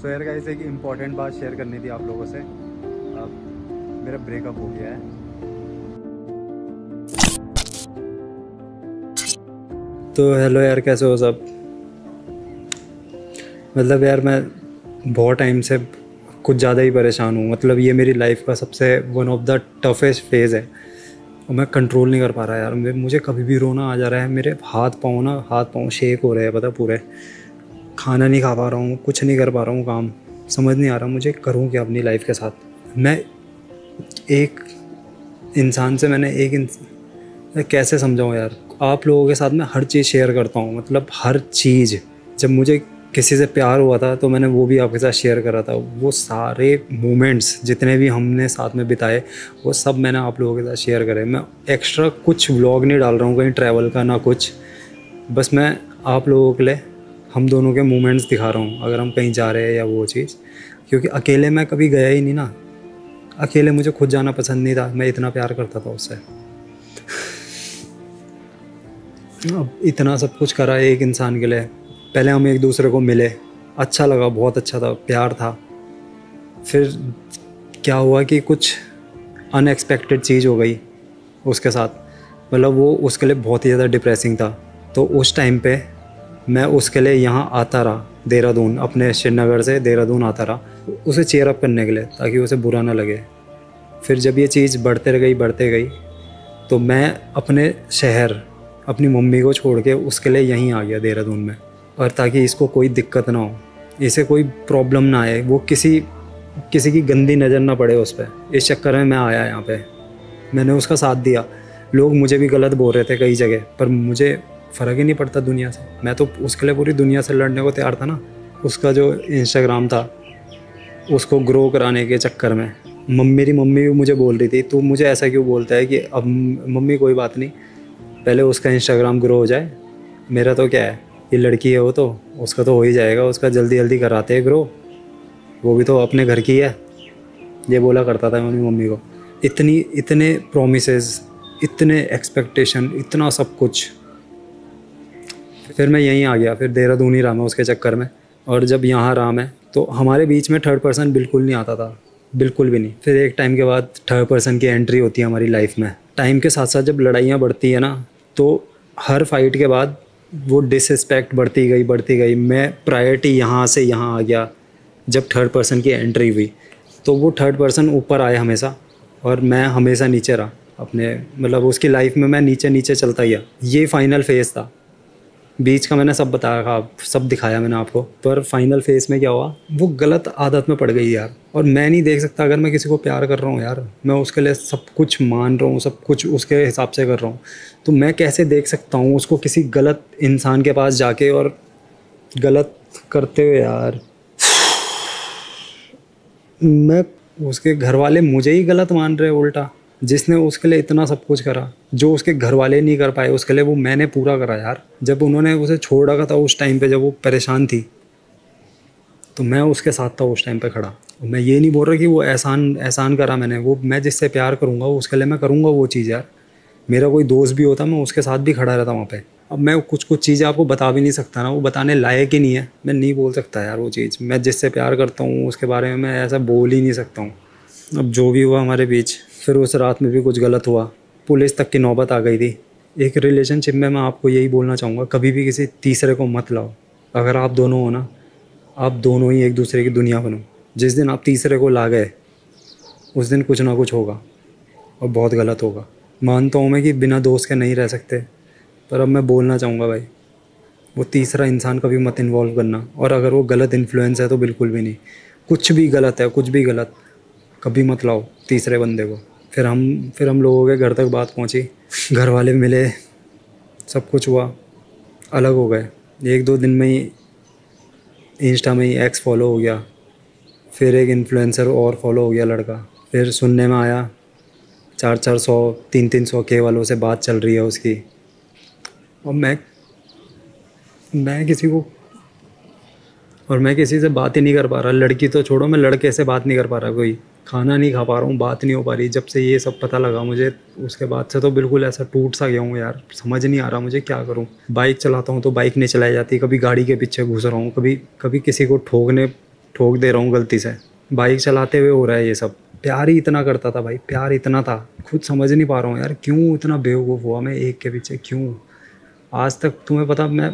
सो यार गाइस, एक इम्पॉर्टेंट बात शेयर करनी थी आप लोगों से। अब मेरा ब्रेकअप हो गया है। तो हेलो यार, कैसे हो सब? मतलब यार मैं बहुत टाइम से कुछ ज़्यादा ही परेशान हूँ। मतलब ये मेरी लाइफ का सबसे one of the toughest phase है और मैं कंट्रोल नहीं कर पा रहा यार। मुझे कभी भी रोना आ जा रहा है। मेरे हाथ पाँव शेक हो रहे हैं, पता पूरे। खाना नहीं खा पा रहा हूँ, कुछ नहीं कर पा रहा हूँ काम। समझ नहीं आ रहा मुझे करूँ क्या अपनी लाइफ के साथ। मैं एक इंसान से मैं कैसे समझाऊँ यार। आप लोगों के साथ मैं हर चीज़ शेयर करता हूँ, मतलब हर चीज़। जब मुझे किसी से प्यार हुआ था तो मैंने वो भी आपके साथ शेयर करा था। वो सारे मोमेंट्स जितने भी हमने साथ में बिताए वो सब मैंने आप लोगों के साथ शेयर करे। मैं एक्स्ट्रा कुछ व्लॉग नहीं डाल रहा हूँ कहीं ट्रैवल का, ना कुछ। बस मैं आप लोगों के लिए हम दोनों के मोमेंट्स दिखा रहा हूँ, अगर हम कहीं जा रहे हैं या वो चीज़। क्योंकि अकेले मैं कभी गया ही नहीं ना। अकेले मुझे खुद जाना पसंद नहीं था। मैं इतना प्यार करता था उससे। अब इतना सब कुछ करा है एक इंसान के लिए। पहले हम एक दूसरे को मिले, अच्छा लगा, बहुत अच्छा था, प्यार था। फिर क्या हुआ कि कुछ अनएक्सपेक्टेड चीज़ हो गई उसके साथ। मतलब वो उसके लिए बहुत ही ज़्यादा डिप्रेसिंग था। तो उस टाइम पे मैं उसके लिए यहाँ आता रहा, देहरादून, अपने श्रीनगर से देहरादून आता रहा उसे चेयर अप करने के लिए, ताकि उसे बुरा ना लगे। फिर जब ये चीज़ बढ़ते गई तो मैं अपने शहर अपनी मम्मी को छोड़ के उसके लिए यहीं आ गया देहरादून में। और ताकि इसको कोई दिक्कत ना हो, इसे कोई प्रॉब्लम ना आए, वो किसी की गंदी नज़र ना पड़े उस पर। इस चक्कर में मैं आया यहाँ पे। मैंने उसका साथ दिया। लोग मुझे भी गलत बोल रहे थे कई जगह, पर मुझे फ़र्क ही नहीं पड़ता दुनिया से। मैं तो उसके लिए पूरी दुनिया से लड़ने को तैयार था ना। उसका जो इंस्टाग्राम था उसको ग्रो कराने के चक्कर में मेरी मम्मी भी मुझे बोल रही थी, तू मुझे ऐसा क्यों बोलता है कि अब मम्मी कोई बात नहीं, पहले उसका इंस्टाग्राम ग्रो हो जाए। मेरा तो क्या है, ये लड़की है, वो तो उसका तो हो ही जाएगा, उसका जल्दी जल्दी कराते हैं ग्रो, वो भी तो अपने घर की है। ये बोला करता था मेरी मम्मी को। इतने प्रोमिसेस, इतने एक्सपेक्टेशन, इतना सब कुछ। फिर मैं यहीं आ गया। फिर देहरादून ही रहा मैं उसके चक्कर में। और जब यहाँ रहा मैं तो हमारे बीच में थर्ड पर्सन बिल्कुल नहीं आता था, बिल्कुल भी नहीं। फिर एक टाइम के बाद थर्ड पर्सन की एंट्री होती है हमारी लाइफ में। टाइम के साथ साथ जब लड़ाइयाँ बढ़ती है ना, तो हर फाइट के बाद वो डिसरिस्पेक्ट बढ़ती गई। मैं प्रायोरिटी यहाँ से यहाँ आ गया जब थर्ड पर्सन की एंट्री हुई। तो वो थर्ड पर्सन ऊपर आए हमेशा और मैं हमेशा नीचे रहा अपने, मतलब उसकी लाइफ में मैं नीचे चलता गया। ये फाइनल फेज़ था। बीच का मैंने सब बताया था, सब दिखाया मैंने आपको। पर फाइनल फेज में क्या हुआ, वो गलत आदत में पड़ गई यार। और मैं नहीं देख सकता, अगर मैं किसी को प्यार कर रहा हूँ यार, मैं उसके लिए सब कुछ मान रहा हूँ, सब कुछ उसके हिसाब से कर रहा हूँ, तो मैं कैसे देख सकता हूँ उसको किसी गलत इंसान के पास जाके और गलत करते हुए यार। मैं उसके घर वाले मुझे ही गलत मान रहे उल्टा। जिसने उसके लिए इतना सब कुछ करा, जो उसके घर वाले नहीं कर पाए उसके लिए, वो मैंने पूरा करा यार। जब उन्होंने उसे छोड़ रखा था उस टाइम पे, जब वो परेशान थी, तो मैं उसके साथ था उस टाइम पे खड़ा। मैं ये नहीं बोल रहा कि वो एहसान करा मैंने। वो मैं जिससे प्यार करूँगा उसके लिए मैं करूँगा वो चीज़ यार। मेरा कोई दोस्त भी होता मैं उसके साथ भी खड़ा रहता वहाँ पे। अब मैं कुछ चीज़ें आपको बता भी नहीं सकता ना, वो बताने लायक ही नहीं है। मैं नहीं बोल सकता यार वो चीज़। मैं जिससे प्यार करता हूँ उसके बारे में मैं ऐसा बोल ही नहीं सकता हूँ। अब जो भी हुआ हमारे बीच, फिर उस रात में भी कुछ गलत हुआ, पुलिस तक की नौबत आ गई थी। एक रिलेशनशिप में मैं आपको यही बोलना चाहूँगा, कभी भी किसी तीसरे को मत लाओ। अगर आप दोनों हो ना, आप दोनों ही एक दूसरे की दुनिया बनो। जिस दिन आप तीसरे को ला गए उस दिन कुछ ना कुछ होगा और बहुत गलत होगा। मानता हूँ मैं कि बिना दोस्त के नहीं रह सकते, पर अब मैं बोलना चाहूँगा भाई, वो तीसरा इंसान कभी मत इन्वॉल्व करना। और अगर वो गलत इन्फ्लुएंस है तो बिल्कुल भी नहीं। कुछ भी गलत है, कुछ भी गलत, कभी मत लाओ तीसरे बंदे को। फिर हम लोगों के घर तक बात पहुंची, घर वाले मिले, सब कुछ हुआ, अलग हो गए। 1-2 दिन में ही इंस्टा में ही एक्स फॉलो हो गया, फिर एक इन्फ्लुएंसर और फॉलो हो गया लड़का। फिर सुनने में आया 400-400 300 के वालों से बात चल रही है उसकी। और मैं किसी से बात ही नहीं कर पा रहा। लड़की तो छोड़ो, मैं लड़के से बात नहीं कर पा रहा। कोई खाना नहीं खा पा रहा हूँ, बात नहीं हो पा रही। जब से ये सब पता लगा मुझे, उसके बाद से तो बिल्कुल ऐसा टूट सा गया हूँ यार। समझ नहीं आ रहा मुझे क्या करूँ। बाइक चलाता हूँ तो बाइक नहीं चलाई जाती, कभी गाड़ी के पीछे घुस रहा हूँ, कभी किसी को ठोकने ठोक दे रहा हूँ गलती से, बाइक चलाते हुए हो रहा है ये सब। प्यार ही इतना करता था भाई, प्यार इतना था, खुद समझ नहीं पा रहा हूँ यार क्यों इतना बेवकूफ़ हुआ मैं एक के पीछे, क्यों। आज तक तुम्हें पता, मैं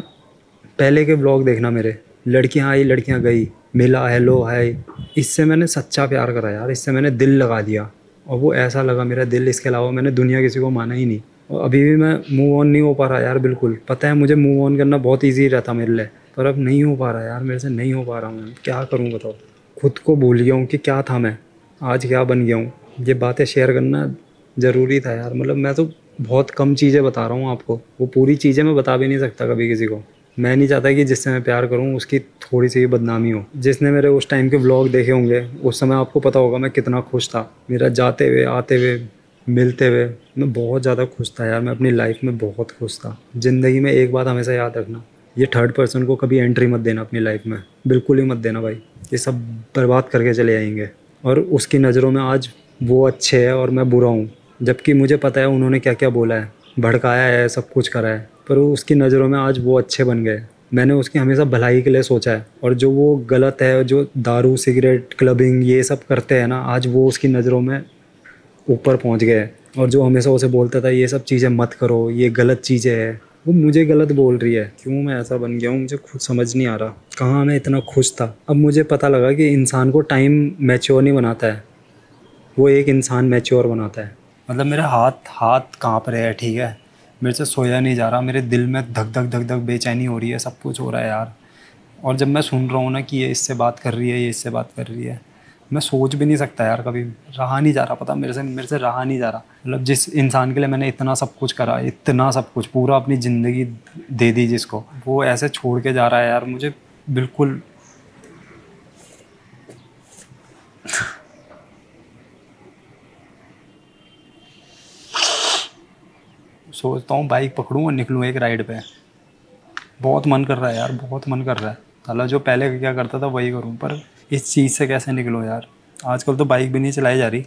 पहले के ब्लॉग देखना मेरे, लड़कियां आई लड़कियां गई, मिला हेलो हाय, इससे मैंने सच्चा प्यार करा यार, इससे मैंने दिल लगा दिया और वो ऐसा लगा मेरा दिल, इसके अलावा मैंने दुनिया किसी को माना ही नहीं। और अभी भी मैं मूव ऑन नहीं हो पा रहा यार, बिल्कुल पता है मुझे मूव ऑन करना बहुत ईजी रहता मेरे लिए, पर अब नहीं हो पा रहा यार, मेरे से नहीं हो पा रहा, मैं क्या करूँ बताओ। खुद को भूल गया हूँ कि क्या था मैं, आज क्या बन गया हूँ। ये बातें शेयर करना ज़रूरी था यार, मतलब मैं तो बहुत कम चीज़ें बता रहा हूँ आपको, वो पूरी चीज़ें मैं बता भी नहीं सकता कभी किसी को। मैं नहीं चाहता कि जिससे मैं प्यार करूँ उसकी थोड़ी सी भी बदनामी हो। जिसने मेरे उस टाइम के व्लॉग देखे होंगे उस समय आपको पता होगा मैं कितना खुश था, मेरा जाते हुए आते हुए मिलते हुए मैं बहुत ज़्यादा खुश था यार, मैं अपनी लाइफ में बहुत खुश था। ज़िंदगी में एक बात हमेशा याद रखना, ये थर्ड पर्सन को कभी एंट्री मत देना अपनी लाइफ में, बिल्कुल ही मत देना भाई, ये सब बर्बाद करके चले जाएंगे। और उसकी नज़रों में आज वो अच्छे है और मैं बुरा हूँ, जबकि मुझे पता है उन्होंने क्या क्या बोला है, भड़काया है, सब कुछ करा है, पर उसकी नज़रों में आज वो अच्छे बन गए। मैंने उसकी हमेशा भलाई के लिए सोचा है, और जो वो गलत है, जो दारू सिगरेट क्लबिंग ये सब करते हैं ना, आज वो उसकी नज़रों में ऊपर पहुंच गए। और जो हमेशा उसे बोलता था ये सब चीज़ें मत करो, ये गलत चीज़ें हैं, वो मुझे गलत बोल रही है। क्यों मैं ऐसा बन गया हूँ मुझे खुद समझ नहीं आ रहा, कहाँ मैं इतना खुश था। अब मुझे पता लगा कि इंसान को टाइम मैच्योर नहीं बनाता है, वो एक इंसान मैच्योर बनाता है। मतलब मेरे हाथ हाथ काँप रहे हैं, ठीक है, मेरे से सोया नहीं जा रहा, मेरे दिल में धक धक धक धक बेचैनी हो रही है, सब कुछ हो रहा है यार। और जब मैं सुन रहा हूँ ना कि ये इससे बात कर रही है, ये इससे बात कर रही है, मैं सोच भी नहीं सकता यार, कभी रहा नहीं जा रहा, पता मेरे से रहा नहीं जा रहा। मतलब जिस इंसान के लिए मैंने इतना सब कुछ करा, इतना सब कुछ, पूरा अपनी ज़िंदगी दे दी जिसको, वो ऐसे छोड़ के जा रहा है यार, मुझे बिल्कुल सोचता हूँ बाइक पकड़ूँ और निकलूँ एक राइड पे। बहुत मन कर रहा है यार, बहुत मन कर रहा है, साला जो पहले क्या करता था वही करूँ, पर इस चीज़ से कैसे निकलूँ यार। आजकल तो बाइक भी नहीं चलाई जा रही,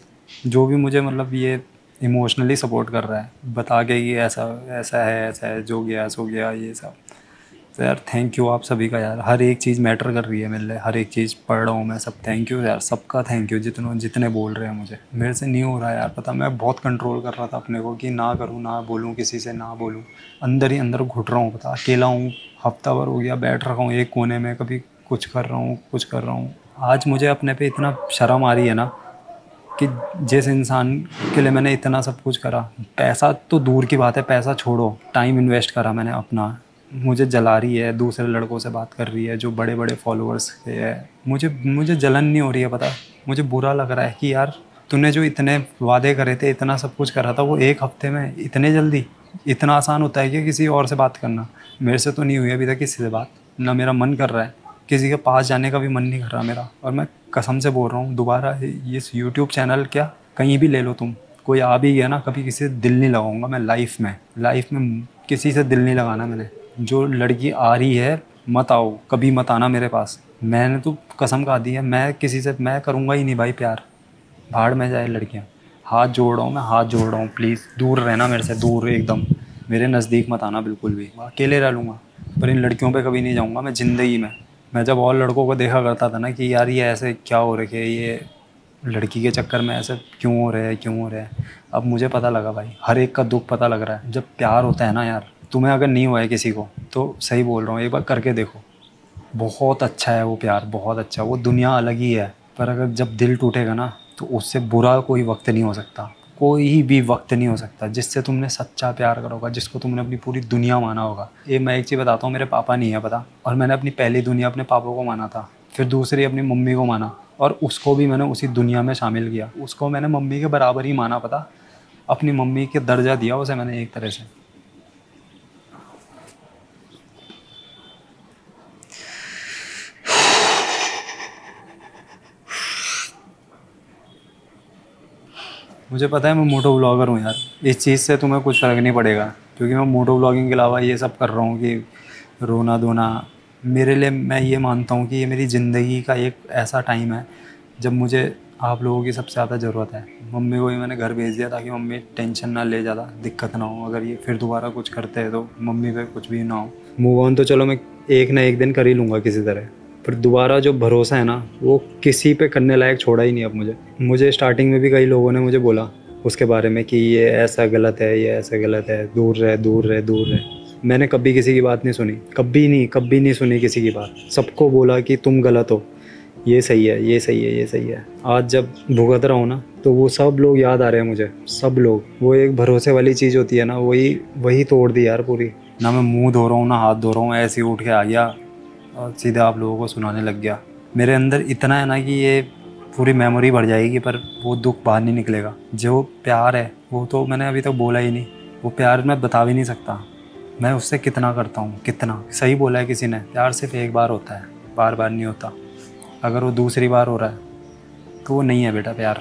जो भी मुझे मतलब ये इमोशनली सपोर्ट कर रहा है, बता के कि ऐसा ऐसा है, जो गया सो गया, ये सब। तो यार थैंक यू आप सभी का यार, हर एक चीज़ मैटर कर रही है मेरे लिए, हर एक चीज़ पढ़ रहा हूँ मैं, सब थैंक यू यार, सबका थैंक यू, जितने बोल रहे हैं मुझे। मेरे से नहीं हो रहा यार, पता मैं बहुत कंट्रोल कर रहा था अपने को कि ना करूँ, ना बोलूँ, किसी से ना बोलूँ, अंदर ही अंदर घुट रहा हूँ, पता अकेला हूँ, हफ्ता भर हो गया बैठ रखा हूँ एक कोने में, कभी कुछ कर रहा हूँ, कुछ कर रहा हूँ। आज मुझे अपने पे इतना शर्म आ रही है ना कि जिस इंसान के लिए मैंने इतना सब कुछ करा, पैसा तो दूर की बात है, पैसा छोड़ो, टाइम इन्वेस्ट करा मैंने अपना, मुझे जला रही है, दूसरे लड़कों से बात कर रही है जो बड़े बड़े फॉलोअर्स के है, मुझे जलन नहीं हो रही है, पता मुझे बुरा लग रहा है कि यार तूने जो इतने वादे करे थे, इतना सब कुछ करा था, वो एक हफ्ते में इतने जल्दी, इतना आसान होता है कि किसी और से बात करना। मेरे से तो नहीं हुई अभी तक किसी से बात, ना मेरा मन कर रहा है, किसी के पास जाने का भी मन नहीं कर रहा मेरा। और मैं कसम से बोल रहा हूँ, दोबारा ये यूट्यूब चैनल क्या कहीं भी ले लो तुम, कोई आ भी गया ना, कभी किसी से दिल नहीं लगाऊंगा मैं लाइफ में किसी से दिल नहीं लगाना मैंने। जो लड़की आ रही है मत आओ, कभी मत आना मेरे पास, मैंने तो कसम खा दी है, मैं किसी से मैं करूँगा ही नहीं भाई प्यार, भाड़ में जाए लड़कियाँ। हाथ जोड़ रहा हूँ मैं, हाथ जोड़ रहा हूँ, प्लीज़ दूर रहना मेरे से, दूर एकदम, मेरे नज़दीक मत आना बिल्कुल भी, अकेले रह लूँगा पर इन लड़कियों पे कभी नहीं जाऊँगा मैं ज़िंदगी में। मैं जब और लड़कों को देखा करता था ना कि यार ये ऐसे क्या हो रखे है, ये लड़की के चक्कर में ऐसे क्यों हो रहे हैं, अब मुझे पता लगा भाई, हर एक का दुख पता लग रहा है। जब प्यार होता है ना यार, तुम्हें अगर नहीं हुआ है किसी को तो सही बोल रहा हूँ, एक बार करके देखो, बहुत अच्छा है वो प्यार, बहुत अच्छा, वो दुनिया अलग ही है। पर अगर जब दिल टूटेगा ना तो उससे बुरा कोई वक्त नहीं हो सकता, कोई भी वक्त नहीं हो सकता जिससे तुमने सच्चा प्यार करा होगा, जिसको तुमने अपनी पूरी दुनिया माना होगा। ये मैं एक चीज़ बताता हूँ, मेरे पापा नहीं है पता, और मैंने अपनी पहली दुनिया अपने पापा को माना था, फिर दूसरी अपनी मम्मी को माना, और उसको भी मैंने उसी दुनिया में शामिल किया, उसको मैंने मम्मी के बराबर ही माना, पता अपनी मम्मी के दर्जा दिया उसे मैंने एक तरह से। मुझे पता है मैं मोटो ब्लॉगर हूँ यार, इस चीज़ से तुम्हें कुछ फ़र्क नहीं पड़ेगा, क्योंकि मैं मोटो ब्लॉगिंग के अलावा ये सब कर रहा हूँ कि रोना धोना। मेरे लिए मैं ये मानता हूँ कि ये मेरी ज़िंदगी का एक ऐसा टाइम है जब मुझे आप लोगों की सबसे ज़्यादा ज़रूरत है। मम्मी को भी मैंने घर भेज दिया ताकि मम्मी टेंशन ना ले, ज़्यादा दिक्कत ना हो, अगर ये फिर दोबारा कुछ करते हैं तो मम्मी पे कुछ भी ना हो। मूव ऑन तो चलो मैं एक ना एक दिन कर ही लूँगा किसी तरह, पर दोबारा जो भरोसा है ना वो किसी पे करने लायक छोड़ा ही नहीं अब मुझे स्टार्टिंग में भी कई लोगों ने मुझे बोला उसके बारे में कि ये ऐसा गलत है, ये ऐसा गलत है, दूर रहे दूर रहे दूर रहे। मैंने कभी किसी की बात नहीं सुनी, कभी नहीं सुनी किसी की बात। सबको बोला कि तुम गलत हो, ये सही है, ये सही है, ये सही है। आज जब भुगत रहा हूँ ना तो वो सब लोग याद आ रहे हैं मुझे, सब लोग। वो एक भरोसे वाली चीज़ होती है ना, वही तोड़ दी यार पूरी। ना मैं मुंह धो रहा हूँ ना हाथ धो रहा हूँ, ऐसे ही उठ के आ गया और सीधे आप लोगों को सुनाने लग गया। मेरे अंदर इतना है ना कि ये पूरी मेमोरी भर जाएगी पर वो दुख बाहर नहीं निकलेगा। जो प्यार है वो तो मैंने अभी तक बोला ही नहीं, वो प्यार मैं बता भी नहीं सकता मैं उससे कितना करता हूँ, कितना। सही बोला है किसी ने, प्यार सिर्फ एक बार होता है, बार बार नहीं होता। अगर वो दूसरी बार हो रहा है तो वो नहीं है बेटा प्यार,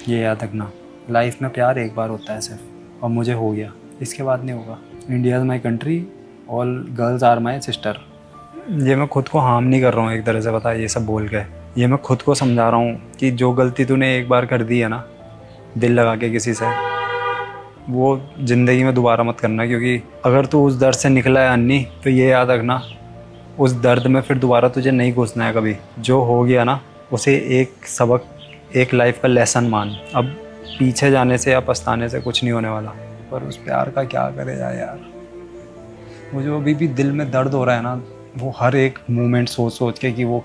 ये याद रखना। लाइफ में प्यार एक बार होता है सिर्फ, और मुझे हो गया, इसके बाद नहीं होगा। India is my country, all girls are my sister. ये मैं खुद को हार्म नहीं कर रहा हूँ एक तरह से, पता है, ये सब बोल के। ये मैं खुद को समझा रहा हूँ कि जो गलती तूने एक बार कर दी है ना दिल लगा के किसी से, वो ज़िंदगी में दोबारा मत करना। क्योंकि अगर तू उस दर्द से निकला है अन्नी तो ये याद रखना उस दर्द में फिर दोबारा तुझे नहीं घुसना है कभी। जो हो गया ना उसे एक सबक, एक लाइफ का लेसन मान। अब पीछे जाने से या पछताने से कुछ नहीं होने वाला। पर उस प्यार का क्या करेगा यार, मुझे अभी भी दिल में दर्द हो रहा है ना, वो हर एक मोमेंट सोच के कि वो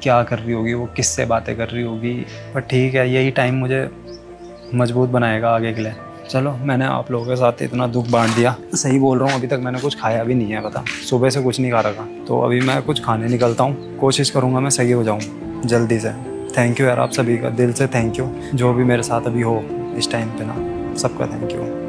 क्या कर रही होगी, वो किससे बातें कर रही होगी। पर ठीक है, यही टाइम मुझे मजबूत बनाएगा आगे के लिए। चलो, मैंने आप लोगों के साथ इतना दुख बांट दिया। सही बोल रहा हूँ, अभी तक मैंने कुछ खाया भी नहीं है, पता, सुबह से कुछ नहीं खा रखा। तो अभी मैं कुछ खाने निकलता हूँ, कोशिश करूँगा मैं सही हो जाऊँ जल्दी से। थैंक यू यार आप सभी का, दिल से थैंक यू। जो भी मेरे साथ अभी हो इस टाइम पे ना, सबका थैंक यू।